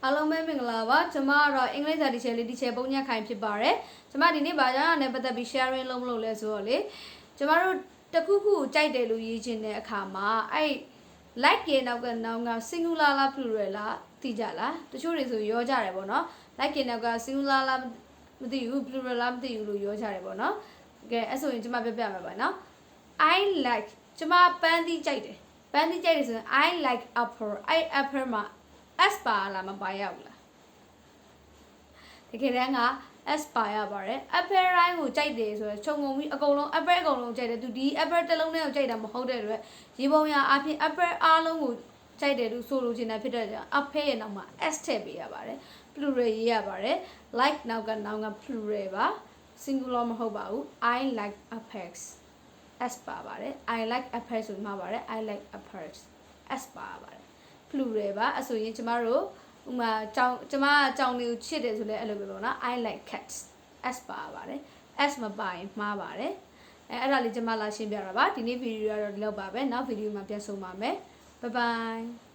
အားလုံးပဲမင်္ဂလာပါကျွန်မကတော့အင်္ဂလိပ်စာတီချာလေးတီချာပုံညက်ခိုင်ဖြစ်ပါတယ်ကျွန်မဒီနေ့ဘာကြောင့်လဲပတ်သက်ပြီး sharing လုပ်မလို့လဲဆိုတော့လေကျွန်မတို့တခုခုကြိုက်တယ်လို့ရေးချင်တဲ့အခါမှာအဲ့ like ရဲ့နောက်က singular လား plural လားသိကြလားတချို့တွေဆိုရောကြတယ်ပေါ့နော် like ရဲ့နောက်က singular လားမသိဘူး plural လားမသိဘူးလို့ရောကြတယ်ပေါ့နော်ကဲအဲ့ဆိုရင်ကျွန်မပြပြမှာပါနော် I like ကျွန်မပန်းသီးကြိုက်တယ်ပန်းသီးကြိုက်တယ်ဆိုရင် I like apple အဲ့ apple မှာS ပါလားမပါရဘူးလားတကယ်တမ်းက S ပါရပါတယ် apple တိုင်းကိုကြိုက်တယ်ဆိုတော့ခြုံငုံပြီးအကုန်လုံး apple အကုန်လုံးကြိုက်တယ်သူဒီ apple တစ်လုံးနဲ့ကိုကြိုက်တာမဟုတ်တဲ့အတွက်ရေပုံရအပြင် apple အားလုံးကိုကြိုက်တယ်လို့ဆိုလိုချင်တာဖြစ်တဲ့ကြောင့် apple ရဲ့နောက်မှာ S ထည့်ပေးရပါတယ် plural ရေးရပါတယ် like နောက်က plural ပါ singular မဟုတ်ပါဘူး I like apples S ပါပါတယ် I like apples ဆိုမှပါတယ် I like apples S ပါပါတယ်plural ပါအဲ့ဆိုရင်ကျမတို့ဥမာကျမကြောင်တွေကိုချစ်တယ်ဆိုလဲအဲ့လိုပဲပေါ့နော် I like cats S ပါပါတယ် S မပါရင်မှားပါတယ်အဲ့ဒါလေးကျမလာရှင်းပြတာပါဒီနေ့ဗီဒီယိုကတော့ဒီလောက်ပါပဲနောက်ဗီဒီယိုမှာပြန်ဆုံပါမယ် bye bye